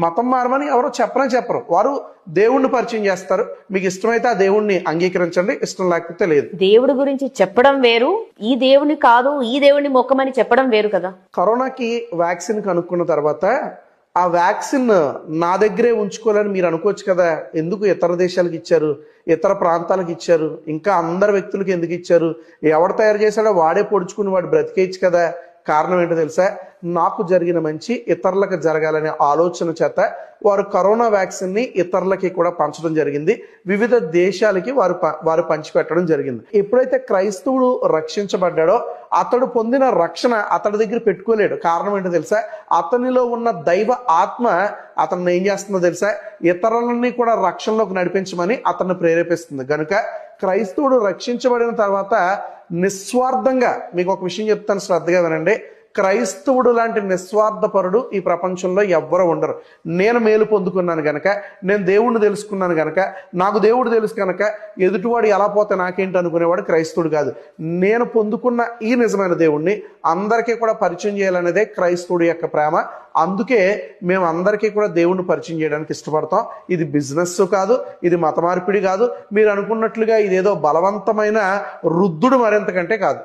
మతం మారమని ఎవరో చెప్పరు. వారు దేవుణ్ణి పరిచయం చేస్తారు. మీకు ఇష్టమైతే ఆ దేవుణ్ణి అంగీకరించండి, ఇష్టం లేకపోతే లేదు. దేవుడి గురించి చెప్పడం వేరు, ఈ దేవుని కాదు ఈ దేవుని మొక్కమని చెప్పడం వేరు కదా. కరోనాకి వ్యాక్సిన్ కనుక్కున్న తర్వాత ఆ వ్యాక్సిన్ నా దగ్గరే ఉంచుకోవాలని మీరు అనుకోవచ్చు కదా. ఎందుకు ఇతర దేశాలకు ఇచ్చారు, ఇతర ప్రాంతాలకు ఇచ్చారు, ఇంకా అందరు వ్యక్తులకు ఎందుకు ఇచ్చారు? ఎవడు తయారు చేశాడో వాడే పొడుచుకుని వాడు బ్రతికేయచ్చు కదా. కారణం ఏంటో తెలుసా? నాకు జరిగిన మంచి ఇతరులకు జరగాలనే ఆలోచన చేత వారు కరోనా వ్యాక్సిన్ ని ఇతరులకి కూడా పంచడం జరిగింది. వివిధ దేశాలకి వారు పంచిపెట్టడం జరిగింది. ఎప్పుడైతే క్రైస్తవుడు రక్షించబడ్డాడో అతడు పొందిన రక్షణ అతడి దగ్గర పెట్టుకోలేడు. కారణం ఏంటో తెలుసా? అతనిలో ఉన్న దైవ ఆత్మ అతన్ని ఏం చేస్తుందో తెలుసా? ఇతరులని కూడా రక్షణలోకి నడిపించమని అతన్ని ప్రేరేపిస్తుంది. కనుక క్రైస్తవుడు రక్షించబడిన తర్వాత నిస్వార్థంగా, మీకు ఒక విషయం చెప్తాను, శ్రద్ధగా వినండి. క్రైస్తవుడు లాంటి నిస్వార్థపరుడు ఈ ప్రపంచంలో ఎవ్వరూ ఉండరు. నేను మేలు పొందుకున్నాను గనక, నేను దేవుణ్ణి తెలుసుకున్నాను గనక, నాకు దేవుడు తెలుసు కనుక ఎదుటివాడు ఎలా పోతే నాకేంటి అనుకునేవాడు క్రైస్తవుడు కాదు. నేను పొందుకున్న ఈ నిజమైన దేవుణ్ణి అందరికీ కూడా పరిచయం చేయాలనేదే క్రైస్తవుడి యొక్క ప్రేమ. అందుకే మేము అందరికీ కూడా దేవుణ్ణి పరిచయం చేయడానికి ఇష్టపడతాం. ఇది బిజినెస్ కాదు, ఇది మత మార్పిడి కాదు, మీరు అనుకున్నట్లుగా ఇదేదో బలవంతమైన రుద్దుడు మరింతకంటే కాదు.